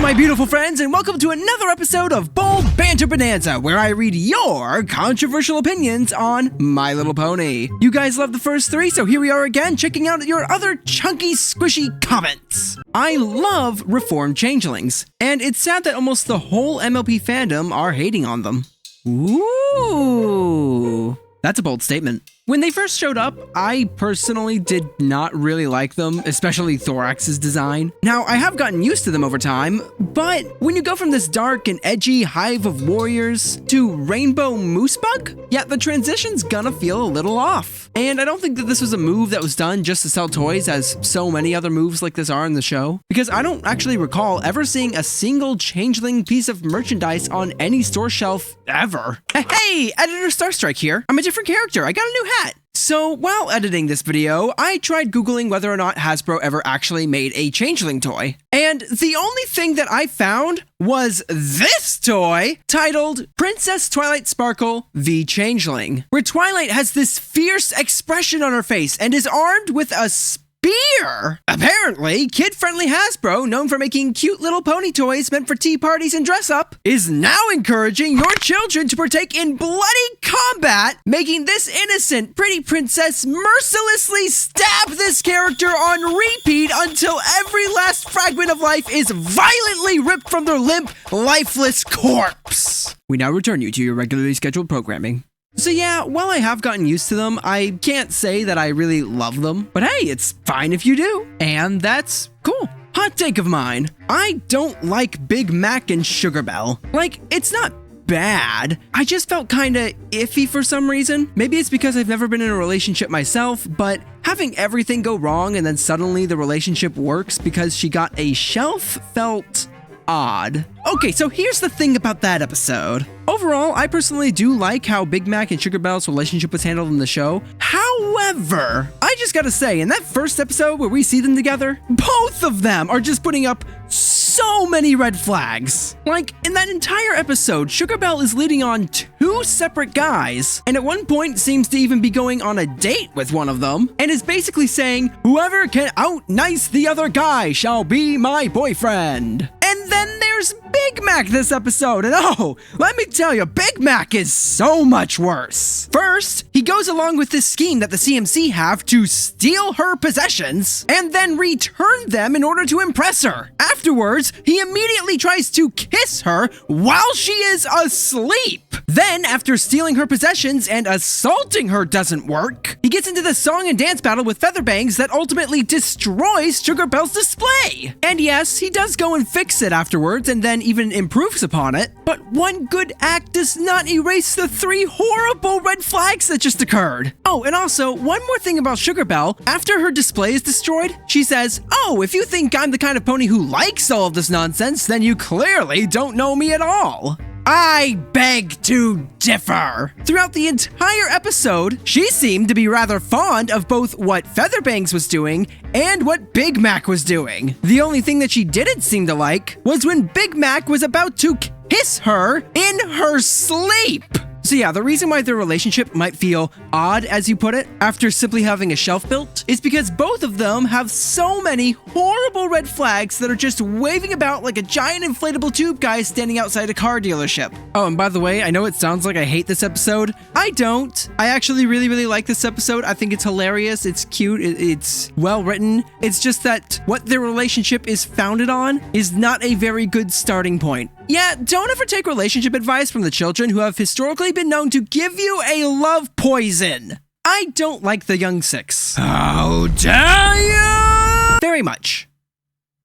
my beautiful friends, and welcome to another episode of Bold Banter Bonanza, where I read your controversial opinions on My Little Pony. You guys love the first three, so here we are again, checking out your other chunky, squishy comments. I love reformed changelings, and it's sad that almost the whole MLP fandom are hating on them. Ooh, that's a bold statement. When they first showed up, I personally did not really like them, especially Thorax's design. Now, I have gotten used to them over time, but when you go from this dark and edgy hive of warriors to rainbow moosebug, yeah, the transition's gonna feel a little off. And I don't think that this was a move that was done just to sell toys, as so many other moves like this are in the show, because I don't actually recall ever seeing a single changeling piece of merchandise on any store shelf ever. Hey, Editor Starstrike here. I'm a different character. I got a new hat. So while editing this video, I tried Googling whether or not Hasbro ever actually made a changeling toy. And the only thing that I found was this toy titled Princess Twilight Sparkle v Changeling, where Twilight has this fierce expression on her face and is armed with a spear. Apparently, kid-friendly Hasbro, known for making cute little pony toys meant for tea parties and dress-up, is now encouraging your children to partake in bloody combat, making this innocent, pretty princess mercilessly stab this character on repeat until every last fragment of life is violently ripped from their limp, lifeless corpse. We now return you to your regularly scheduled programming. So yeah, while I have gotten used to them, I can't say that I really love them, but hey, it's fine if you do, and that's cool. Hot take of mine, I don't like Big Mac and Sugar Belle. Like, it's not bad, I just felt kinda iffy for some reason. Maybe it's because I've never been in a relationship myself, but having everything go wrong and then suddenly the relationship works because she got a shelf felt odd. Okay, so here's the thing about that episode. Overall, I personally do like how Big Mac and Sugar Belle's relationship was handled in the show. However, I just gotta say, in that first episode where we see them together, both of them are just putting up so many red flags. Like, in that entire episode, Sugar Belle is leading on two separate guys, and at one point seems to even be going on a date with one of them, and is basically saying, whoever can out-nice the other guy shall be my boyfriend. And then there's Big Mac this episode, and oh, let me tell you, Big Mac is so much worse. First, he goes along with this scheme that the CMC have to steal her possessions, and then return them in order to impress her. Afterwards, he immediately tries to kiss her while she is asleep. Then, after stealing her possessions and assaulting her doesn't work, he gets into the song and dance battle with Featherbangs that ultimately destroys Sugar Belle's display. And yes, he does go and fix it afterwards and then even improves upon it, but one good act does not erase the three horrible red flags that just occurred. Oh, and also, one more thing about Sugar Belle. After her display is destroyed, she says, "Oh, if you think I'm the kind of pony who likes all of this nonsense, then you clearly don't know me at all." I beg to differ. Throughout the entire episode, she seemed to be rather fond of both what Featherbangs was doing and what Big Mac was doing. The only thing that she didn't seem to like was when Big Mac was about to kiss her in her sleep. So yeah, the reason why their relationship might feel odd, as you put it, after simply having a shelf built, is because both of them have so many horrible red flags that are just waving about like a giant inflatable tube guy standing outside a car dealership. Oh, and by the way, I know it sounds like I hate this episode. I don't. I actually really like this episode. I think it's hilarious, it's cute, it's well written. It's just that what their relationship is founded on is not a very good starting point. Yeah, don't ever take relationship advice from the children who have historically been known to give you a love poison. I don't like the young six. How dare you! Very much.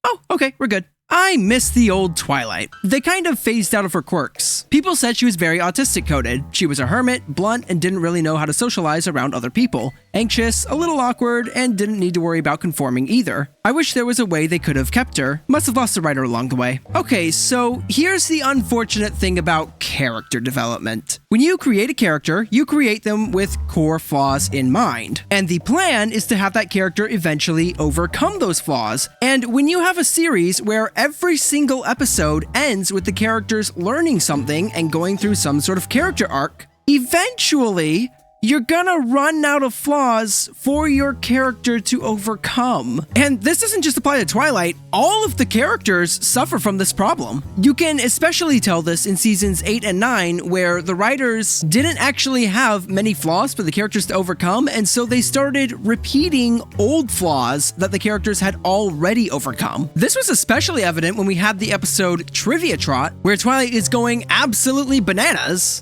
Oh, okay, we're good. I miss the old Twilight. They kind of phased out of her quirks. People said she was very autistic coded. She was a hermit, blunt, and didn't really know how to socialize around other people. Anxious, a little awkward, and didn't need to worry about conforming either. I wish there was a way they could have kept her. Must have lost the writer along the way. Okay, so here's the unfortunate thing about character development. When you create a character, you create them with core flaws in mind. And the plan is to have that character eventually overcome those flaws. And when you have a series where every single episode ends with the characters learning something and going through some sort of character arc, eventually, you're gonna run out of flaws for your character to overcome. And this doesn't just apply to Twilight, all of the characters suffer from this problem. You can especially tell this in seasons 8 and 9, where the writers didn't actually have many flaws for the characters to overcome, and so they started repeating old flaws that the characters had already overcome. This was especially evident when we had the episode Trivia Trot, where Twilight is going absolutely bananas.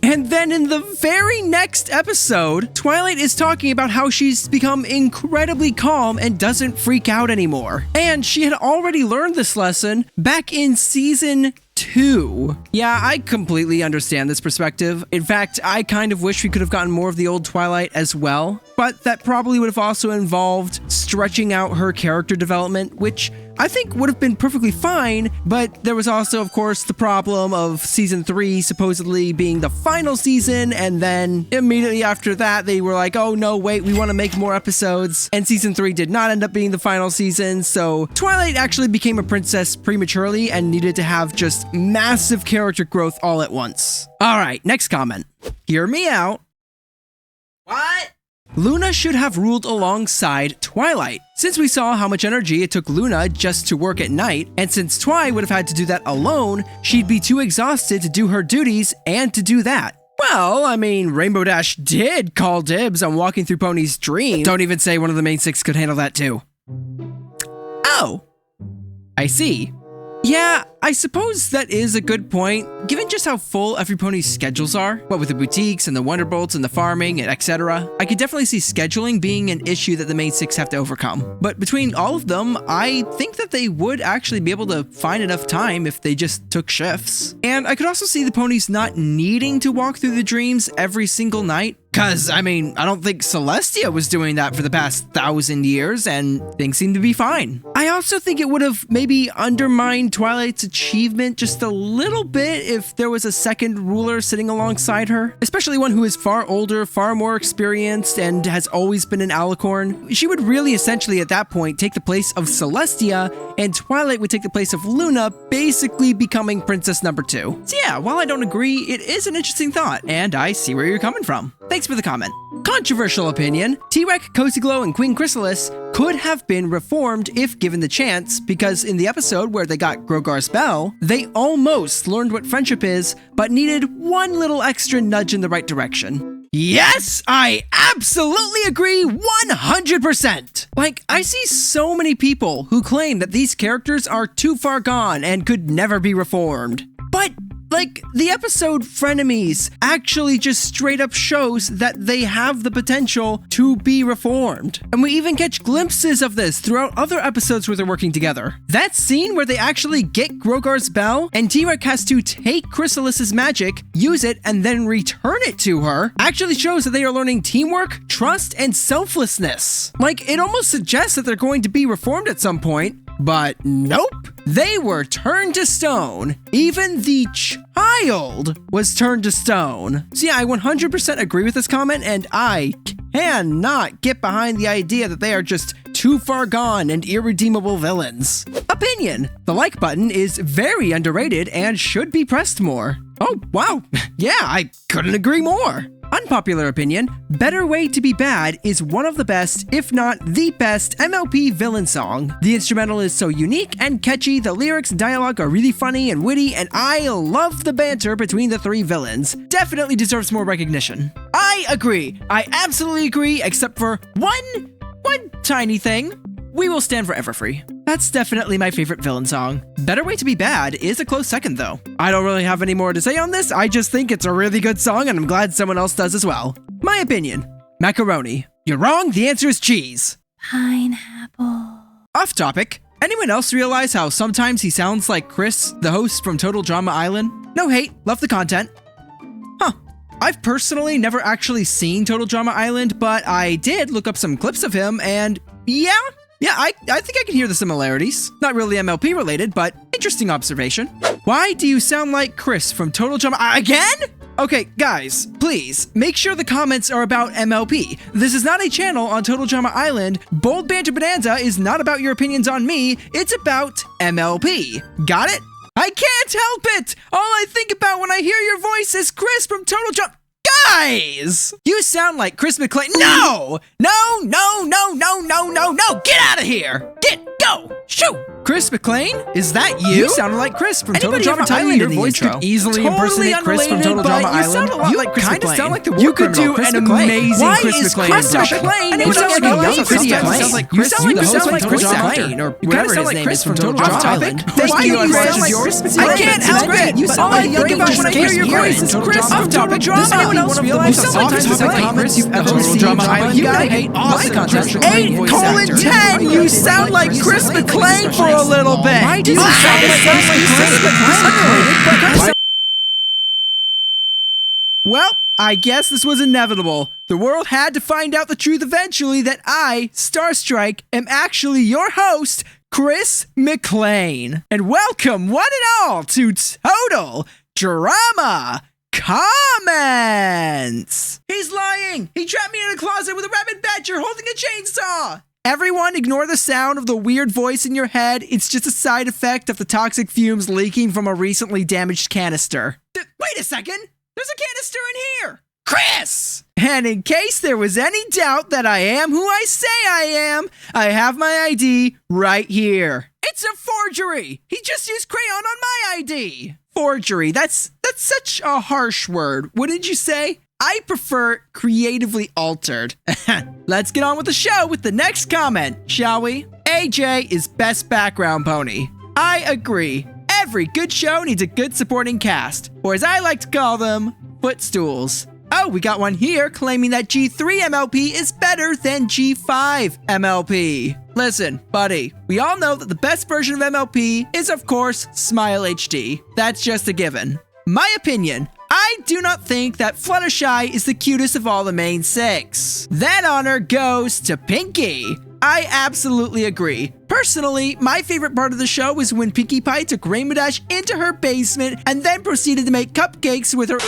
And then in the very next episode, Twilight is talking about how she's become incredibly calm and doesn't freak out anymore. And she had already learned this lesson back in season 2. Yeah, I completely understand this perspective. In fact, I kind of wish we could have gotten more of the old Twilight as well, but that probably would have also involved stretching out her character development, which I think would have been perfectly fine, but there was also, of course, the problem of season 3 supposedly being the final season, and then immediately after that, they were like, oh no, wait, we want to make more episodes, and season 3 did not end up being the final season, so Twilight actually became a princess prematurely and needed to have just massive character growth all at once. Alright, next comment. Hear me out. What? Luna should have ruled alongside Twilight. Since we saw how much energy it took Luna just to work at night, and since Twi would have had to do that alone, she'd be too exhausted to do her duties and to do that. Well, I mean, Rainbow Dash did call dibs on walking through Pony's dream. Don't even say one of the main 6 could handle that too. Oh, I see. Yeah, I suppose that is a good point, given just how full every pony's schedules are, what with the boutiques and the Wonderbolts and the farming and etc. I could definitely see scheduling being an issue that the main 6 have to overcome. But between all of them, I think that they would actually be able to find enough time if they just took shifts. And I could also see the ponies not needing to walk through the dreams every single night. Cause, I mean, I don't think Celestia was doing that for the past 1,000 years, and things seem to be fine. I also think it would have maybe undermined Twilight's achievement just a little bit if there was a second ruler sitting alongside her, especially one who is far older, far more experienced, and has always been an alicorn. She would really essentially at that point take the place of Celestia, and Twilight would take the place of Luna, basically becoming princess number 2. So yeah, while I don't agree, it is an interesting thought, and I see where you're coming from. Thanks for the comment. Controversial opinion, T-Rex, Cozy Glow, and Queen Chrysalis could have been reformed if given the chance, because in the episode where they got Grogar's bell, they almost learned what friendship is, but needed one little extra nudge in the right direction. Yes, I absolutely agree 100%! Like, I see so many people who claim that these characters are too far gone and could never be reformed. But like, the episode Frenemies actually just straight up shows that they have the potential to be reformed. And we even catch glimpses of this throughout other episodes where they're working together. That scene where they actually get Grogar's bell and T-Rex has to take Chrysalis's magic, use it, and then return it to her actually shows that they are learning teamwork, trust, and selflessness. Like, it almost suggests that they're going to be reformed at some point. But nope, they were turned to stone. Even the child was turned to stone. So yeah, I 100% agree with this comment, and I cannot get behind the idea that they are just too far gone and irredeemable villains. Opinion: the like button is very underrated and should be pressed more. Oh, wow. Yeah, I couldn't agree more. Unpopular opinion: Better Way to Be Bad is one of the best, if not the best, MLP villain song. The instrumental is so unique and catchy, the lyrics and dialogue are really funny and witty, and I love the banter between the 3 villains. Definitely deserves more recognition. I agree. I absolutely agree, except for one tiny thing. We Will Stand Forever Free. That's definitely my favorite villain song. Better Way to Be Bad is a close second though. I don't really have any more to say on this, I just think it's a really good song and I'm glad someone else does as well. My opinion: macaroni. You're wrong, the answer is cheese. Pineapple. Off topic, anyone else realize how sometimes he sounds like Chris, the host from Total Drama Island? No hate, love the content. Huh. I've personally never actually seen Total Drama Island, but I did look up some clips of him and yeah, I think I can hear the similarities. Not really MLP related, but interesting observation. Why do you sound like Chris from Total Drama again? Okay, guys, please, make sure the comments are about MLP. This is not a channel on Total Drama Island. Bold Banter Bonanza is not about your opinions on me, it's about MLP. Got it? I can't help it! All I think about when I hear your voice is Chris from Total Drama. Guys! You sound like Chris McClain. No! No, no, no, no, no, no, no! Get out of here! Go! Shoot! Chris McClain? Is that you? You sounded like Chris from Total Drama Island. Your voice could easily impersonate Chris from Total Drama Island. You sound a lot like Chris McClain. Sound like the war criminal, Chris McClain. Why is Chris McClain? You sound like a young Chris McClain. You sound like the host of Chris McClain, or whatever his name is from Total Drama Island. Thank you. You sound like Chris McClain. I can't help it. You sound like young when I hear your voice. It's Chris of Total Drama. Does anyone else realize how off-topic comments you've ever seen? Drama Island guy hate my controversial 8:10. You sound like Chris McClain for a little bit. Why do you sound like Chris McClain? Well, I guess this was inevitable. The world had to find out the truth eventually that I, Starstrike, am actually your host, Chris McClain. And welcome, one and all, to Total Drama Comments. He's lying. He trapped me in a closet with a rabbit badger holding a chainsaw. Everyone ignore the sound of the weird voice in your head. It's just a side effect of the toxic fumes leaking from a recently damaged canister. Wait a second. There's a canister in here. Chris! And in case there was any doubt that I am who I say I am, I have my ID right here. It's a forgery. He just used crayon on my ID. Forgery. That's such a harsh word. What did you say? I prefer creatively altered. Let's get on with the show with the next comment, shall we? AJ is best background pony. I agree. Every good show needs a good supporting cast, or as I like to call them, footstools. Oh, we got one here claiming that G3 MLP is better than G5 MLP. Listen, buddy, we all know that the best version of MLP is, of course, Smile HD. That's just a given. My opinion, I do not think that Fluttershy is the cutest of all the main six. That honor goes to Pinkie. I absolutely agree. Personally, my favorite part of the show was when Pinkie Pie took Rainbow Dash into her basement and then proceeded to make cupcakes with her.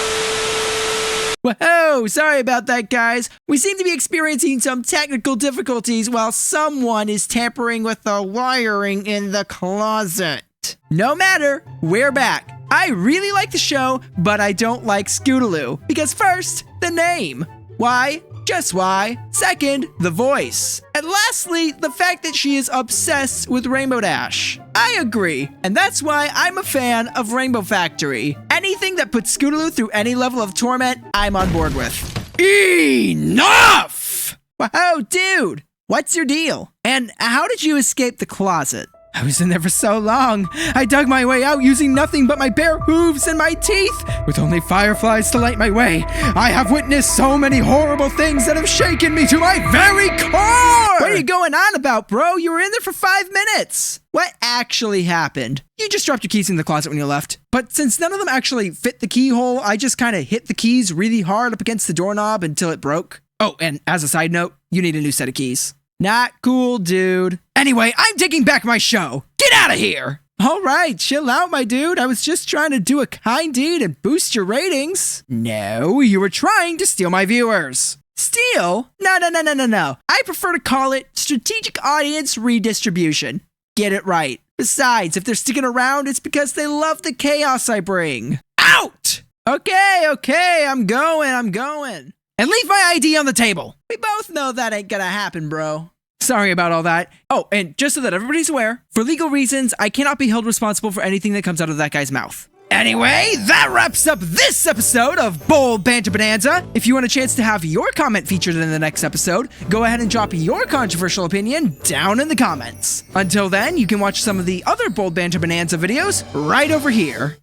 Whoa, sorry about that, guys. We seem to be experiencing some technical difficulties while someone is tampering with the wiring in the closet. No matter, we're back. I really like the show, but I don't like Scootaloo. Because first, the name. Why? Just why. Second, the voice. And lastly, the fact that she is obsessed with Rainbow Dash. I agree, and that's why I'm a fan of Rainbow Factory. Anything that puts Scootaloo through any level of torment, I'm on board with. Enough! Wow, dude, what's your deal? And how did you escape the closet? I was in there for so long. I dug my way out using nothing but my bare hooves and my teeth, with only fireflies to light my way. I have witnessed so many horrible things that have shaken me to my very core! What are you going on about, bro? You were in there for 5 minutes. What actually happened? You just dropped your keys in the closet when you left. But since none of them actually fit the keyhole, I just kind of hit the keys really hard up against the doorknob until it broke. Oh, and as a side note, you need a new set of keys. Not cool, dude. Anyway, I'm taking back my show. Get out of here. All right, chill out, my dude. I was just trying to do a kind deed and boost your ratings. No, you were trying to steal my viewers. Steal? No. I prefer to call it strategic audience redistribution. Get it right. Besides, if they're sticking around, it's because they love the chaos I bring. Out! Okay, I'm going. And leave my ID on the table. We both know that ain't gonna happen, bro. Sorry about all that. Oh, and just so that everybody's aware, for legal reasons, I cannot be held responsible for anything that comes out of that guy's mouth. Anyway, that wraps up this episode of Bold Banter Bonanza. If you want a chance to have your comment featured in the next episode, go ahead and drop your controversial opinion down in the comments. Until then, you can watch some of the other Bold Banter Bonanza videos right over here.